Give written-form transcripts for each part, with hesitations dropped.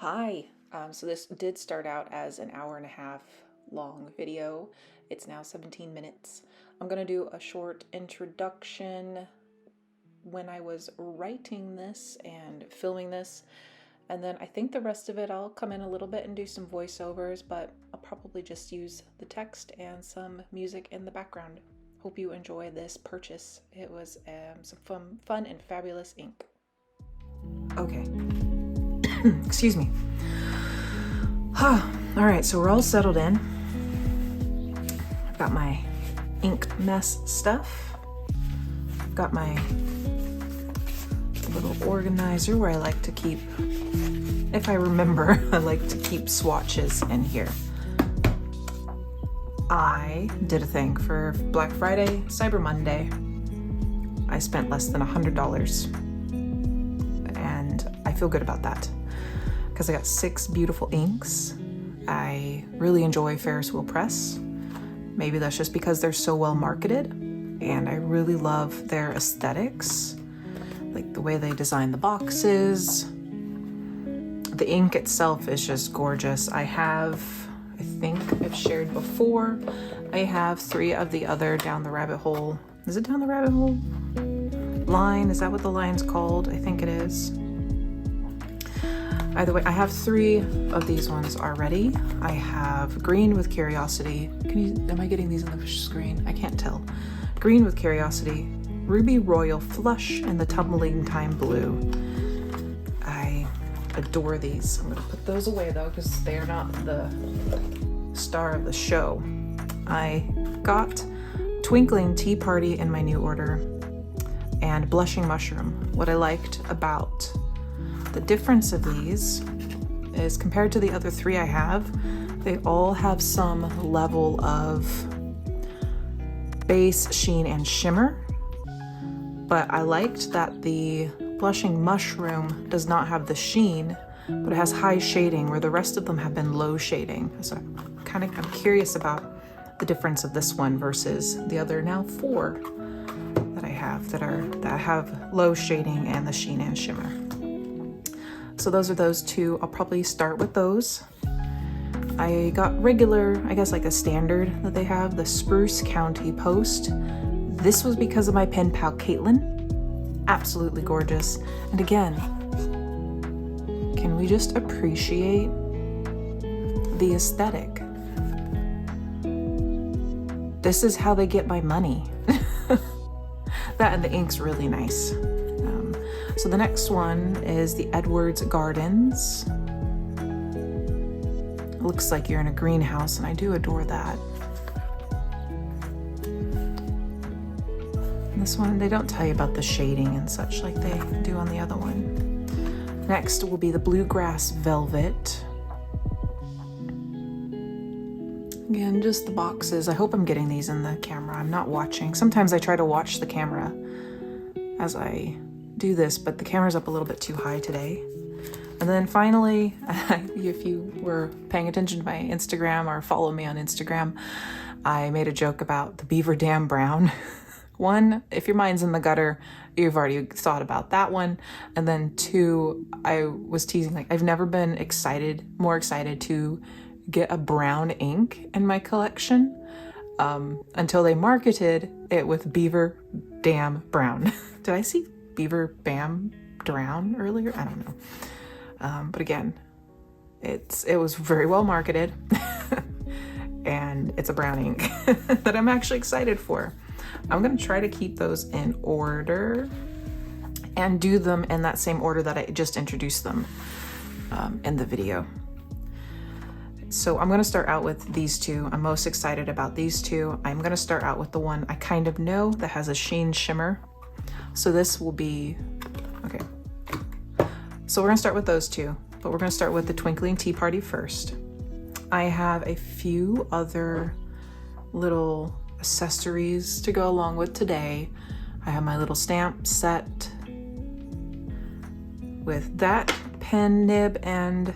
Hi. So this did start out as an hour and a half long video. It's now 17 minutes. I'm going to do a short introduction when I was writing this and filming this. And then I think the rest of it I'll come in a little bit and do some voiceovers, but I'll probably just use the text and some music in the background. Hope you enjoy this purchase. It was some fun and fabulous ink. Okay. Excuse me. All right, so we're all settled in. I've got my ink mess stuff. I've got my little organizer where I like to keep, if I remember, I like to keep swatches in here. I did a thing for Black Friday, Cyber Monday. I spent less than $100 and I feel good about that because I got 6 beautiful inks. I really enjoy Ferris Wheel Press. Maybe that's just because they're so well marketed, and I really love their aesthetics, like the way they design the boxes. The ink itself is just gorgeous. I think I've shared before, I have 3 of the other Down the Rabbit Hole. Is it Down the Rabbit Hole line? Is that what the line's called? I think it is. Either way, I have 3 of these ones already. I have Green with Curiosity. Am I getting these on the screen? I can't tell. Green with Curiosity, Ruby Royal Flush, and the Tumbling Time Blue. I adore these. I'm gonna put those away though, because they're not the star of the show. I got Twinkling Tea Party in my new order and Blushing Mushroom. What I liked about the difference of these is compared to the other 3 I have, they all have some level of base, sheen, and shimmer. But I liked that the Blushing Mushroom does not have the sheen, but it has high shading where the rest of them have been low shading. So I'm curious about the difference of this one versus the other now 4 that I have that have low shading and the sheen and shimmer. So those are those 2. I'll probably start with those. I got regular, I guess like a standard that they have, the Spruce County Post. This was because of my pen pal Caitlin. Absolutely gorgeous. And again, can we just appreciate the aesthetic? This is how they get my money. That and the ink's really nice. So the next one is the Edwards Gardens. It looks like you're in a greenhouse, and I do adore that. And this one, they don't tell you about the shading and such like they do on the other one. Next will be the Bluegrass Velvet. Again, just the boxes. I hope I'm getting these in the camera. I'm not watching. Sometimes I try to watch the camera as I do this, but the camera's up a little bit too high today. And then finally, if you were paying attention to my Instagram or follow me on Instagram, I made a joke about the Beaver Dam Brown. 1, if your mind's in the gutter, you've already thought about that one. And then 2, I was teasing, like, I've never been more excited to get a brown ink in my collection until they marketed it with Beaver Dam Brown. Did I see Beaver Bam Drown earlier? I don't know. But again, it was very well marketed and it's a brown ink that I'm actually excited for. I'm gonna try to keep those in order and do them in that same order that I just introduced them in the video. So I'm gonna start out with these 2. I'm most excited about these 2. I'm gonna start out with the one I kind of know that has a sheen shimmer. So this will be, okay. So we're gonna start with those 2, but we're gonna start with the Twinkling Tea Party first. I have a few other little accessories to go along with today. I have my little stamp set with that pen nib and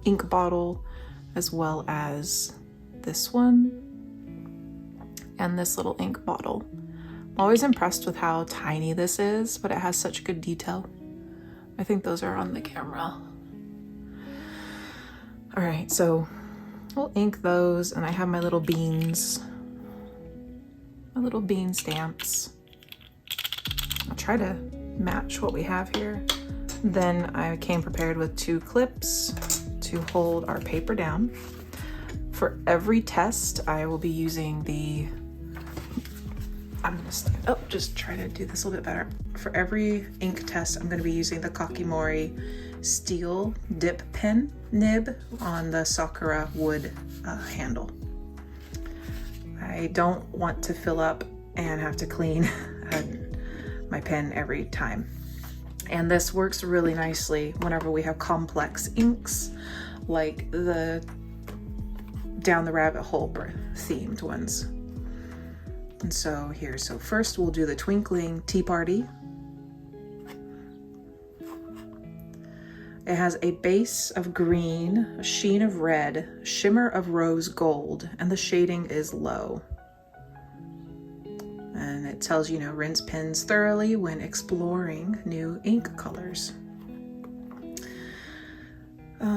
ink bottle, as well as this one and this little ink bottle. I'm always impressed with how tiny this is, but it has such good detail. I think those are on the camera. All right, so we'll ink those, and I have my little beans, my little bean stamps. I'll try to match what we have here. Then I came prepared with 2 clips to hold our paper down. For every test, I will be using the, I'm gonna stand up, just try to do this a little bit better. For every ink test, I'm gonna be using the Kakimori steel dip pen nib on the Sakura wood handle. I don't want to fill up and have to clean my pen every time. And this works really nicely whenever we have complex inks, like the Down the Rabbit Hole themed ones. And so here, so first we'll do the Twinkling Tea Party. It has a base of green, a sheen of red, shimmer of rose gold, and the shading is low. And it tells you, rinse pens thoroughly when exploring new ink colors.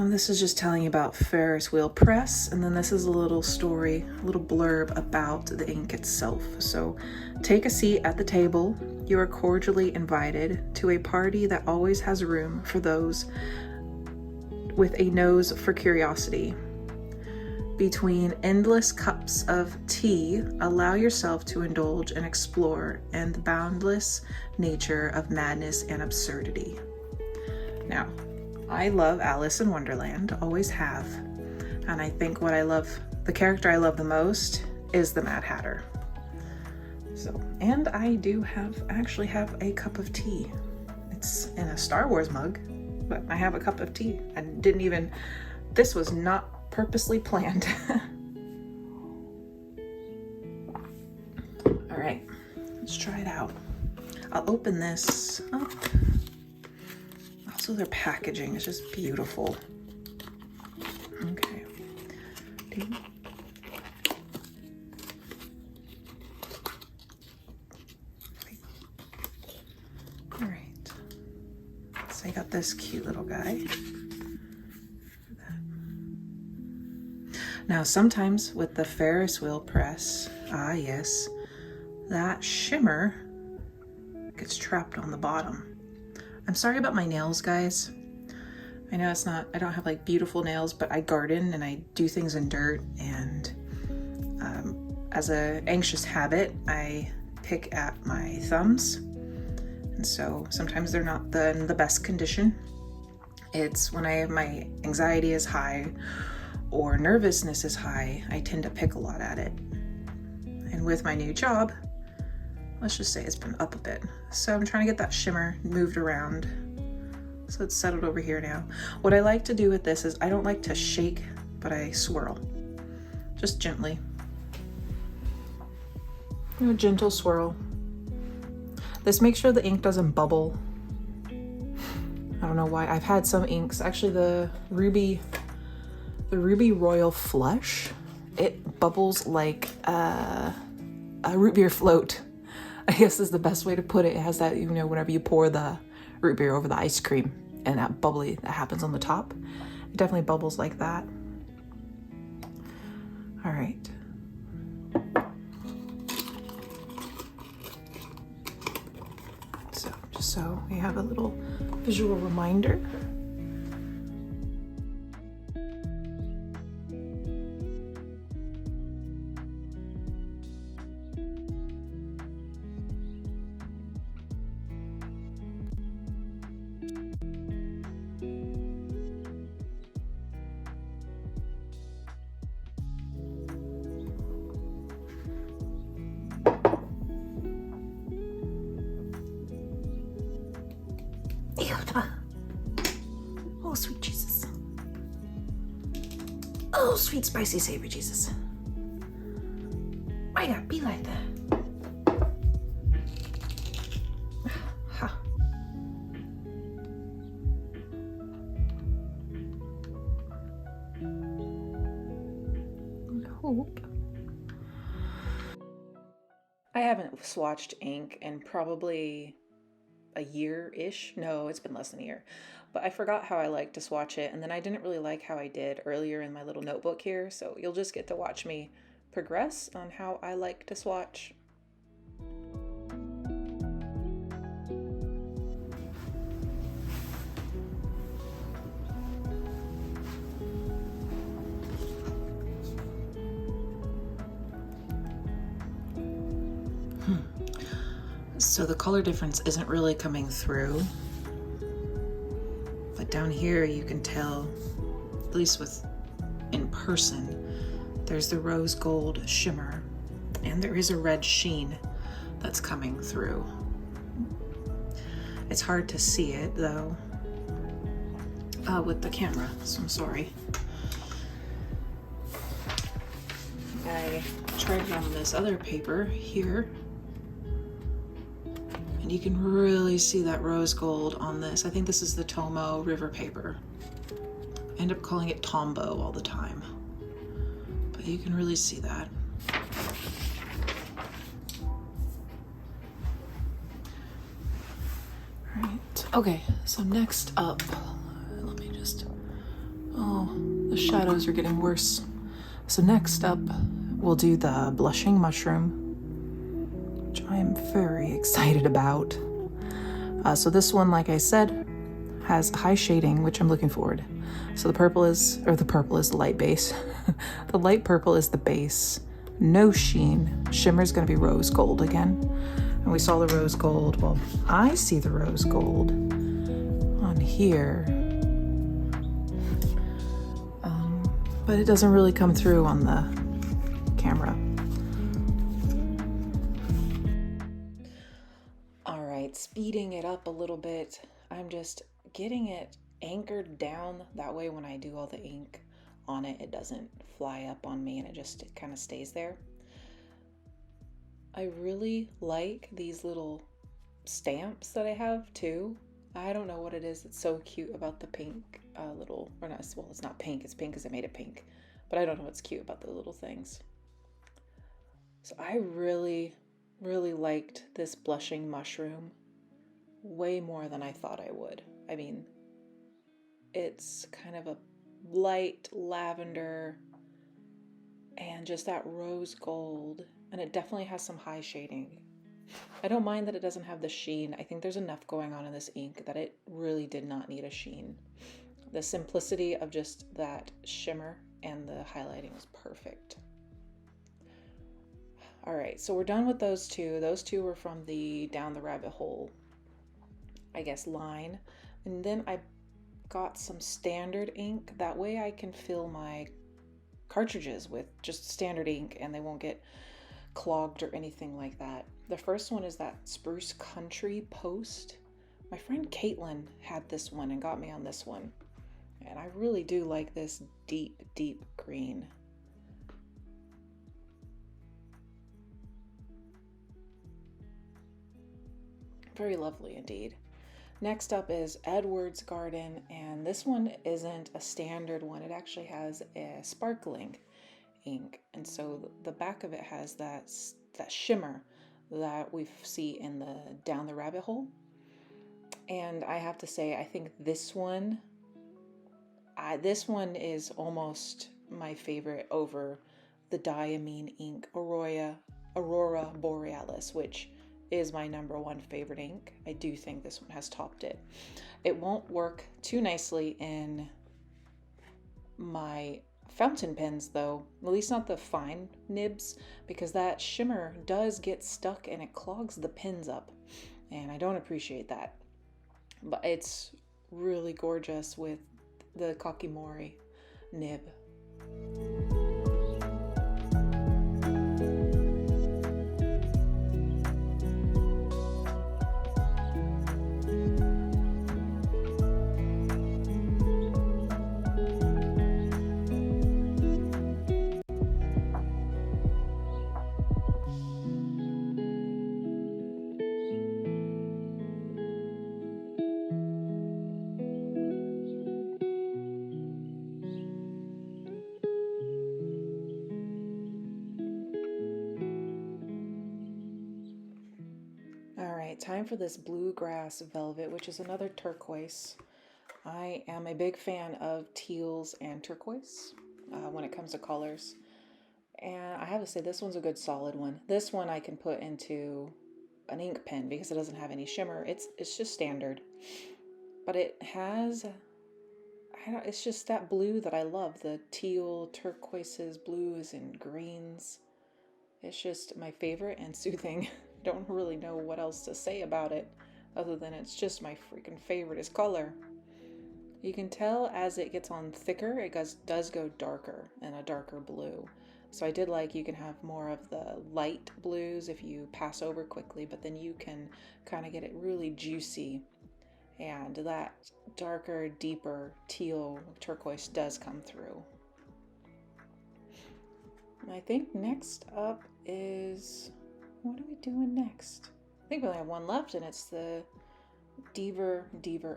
This is just telling you about Ferris Wheel Press, and then this is a little story, a little blurb about the ink itself. So, take a seat at the table. You are cordially invited to a party that always has room for those with a nose for curiosity. Between endless cups of tea, allow yourself to indulge and explore in the boundless nature of madness and absurdity. Now, I love Alice in Wonderland, always have. And I think the character I love the most is the Mad Hatter. So, and I do actually have a cup of tea. It's in a Star Wars mug, but I have a cup of tea. This was not purposely planned. All right, let's try it out. I'll open this up. Also, their packaging is just beautiful. Okay. All right. So I got this cute little guy. Now, sometimes with the Ferris wheel press, yes, that shimmer gets trapped on the bottom. I'm sorry about my nails, guys. I know I don't have like beautiful nails, but I garden and I do things in dirt, and as an anxious habit, I pick at my thumbs. And so sometimes they're not in the best condition. It's when my anxiety is high or nervousness is high, I tend to pick a lot at it. And with my new job, let's just say it's been up a bit. So I'm trying to get that shimmer moved around. So it's settled over here now. What I like to do with this is I don't like to shake, but I swirl. Just gently. A gentle swirl. This makes sure the ink doesn't bubble. I don't know why. I've had some inks, actually the Ruby Royal Flush, it bubbles like a root beer float, I guess is the best way to put it. It has that, whenever you pour the root beer over the ice cream and that bubbly that happens on the top, it definitely bubbles like that. All right. So just so we have a little visual reminder. Oh, sweet Jesus. Oh, sweet, spicy, savory Jesus. Why not be like that? Ha. I hope. I haven't swatched ink in probably a year-ish. No, it's been less than a year. But I forgot how I like to swatch it, and then I didn't really like how I did earlier in my little notebook here, so you'll just get to watch me progress on how I like to swatch. So the color difference isn't really coming through, but down here you can tell, at least with in person, there's the rose gold shimmer and there is a red sheen that's coming through. It's hard to see it though with the camera, so I'm sorry. I tried it on this other paper here, and you can really see that rose gold on this. I think this is the Tomo River paper. I end up calling it Tombow all the time, but you can really see that. Right, okay, so next up, let me just, oh, the shadows are getting worse. So next up, we'll do the blushing mushroom, which I am very excited about. So this one, like I said, has high shading, which I'm looking forward. So the purple is the light base. The light purple is the base. No sheen. Shimmer is going to be rose gold again. And we saw the rose gold. Well, I see the rose gold on here. But it doesn't really come through on the camera. All right, speeding it up a little bit. I'm just getting it anchored down. That way when I do all the ink on it, it doesn't fly up on me and it kind of stays there. I really like these little stamps that I have too. I don't know what it is that's so cute about the pink little, or not, well, it's not pink, it's pink because I made it pink, but I don't know what's cute about the little things. So I really, really liked this blushing mushroom way more than I thought I would. I mean, it's kind of a light lavender and just that rose gold, and it definitely has some high shading. I don't mind that it doesn't have the sheen. I think there's enough going on in this ink that it really did not need a sheen. The simplicity of just that shimmer and the highlighting was perfect. All right, so we're done with those two. Those two were from the Down the Rabbit Hole, I guess, line. And then I got some standard ink. That way I can fill my cartridges with just standard ink and they won't get clogged or anything like that. The first one is that Spruce Country Post. My friend Caitlin had this one and got me on this one. And I really do like this deep, deep green. Very lovely indeed. Next up is Edward's Garden, and this one isn't a standard one. It actually has a sparkling ink, and so the back of it has that shimmer that we see in the Down the Rabbit Hole. And I have to say, I think this one is almost my favorite over the Diamine ink Aurora Borealis, which is my #1 favorite ink. I do think this one has topped it. It won't work too nicely in my fountain pens though, at least not the fine nibs, because that shimmer does get stuck and it clogs the pins up, and I don't appreciate that. But it's really gorgeous with the Kakimori nib. All right, time for this bluegrass velvet, which is another turquoise. I am a big fan of teals and turquoise when it comes to colors. And I have to say, this one's a good solid one. This one I can put into an ink pen because it doesn't have any shimmer. It's just standard. But it has, it's just that blue that I love. The teal, turquoises, blues, and greens. It's just my favorite and soothing. Don't really know what else to say about it other than it's just my freaking favoriteest color. You can tell as it gets on thicker, it does go darker and a darker blue. So I did like you can have more of the light blues if you pass over quickly, but then you can kind of get it really juicy. And that darker, deeper teal turquoise does come through. And I think next up is, what are we doing next? I think we only have one left, and it's the Beaver Dam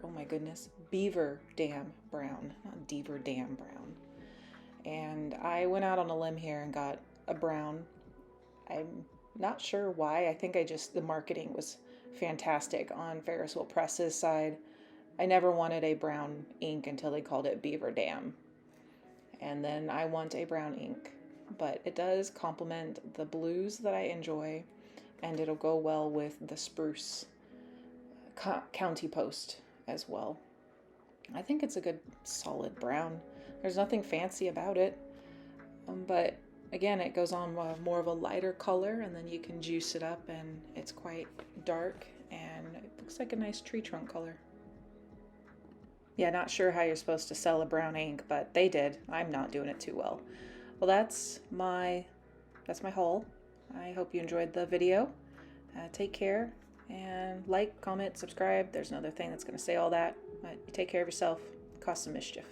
Brown, not Deaver Dam Brown. And I went out on a limb here and got a brown. I'm not sure why. I think the marketing was fantastic on Ferris Wheel Press's side. I never wanted a brown ink until they called it Beaver Dam. And then I want a brown ink. But it does complement the blues that I enjoy, and it'll go well with the spruce county post as well. I think it's a good solid brown. There's nothing fancy about it, but again, it goes on more of a lighter color, and then you can juice it up and it's quite dark and it looks like a nice tree trunk color. Yeah, not sure how you're supposed to sell a brown ink, but they did. I'm not doing it too well. Well, that's my haul. I hope you enjoyed the video. Take care and like, comment, subscribe. There's another thing that's going to say all that. But you take care of yourself. Cause some mischief.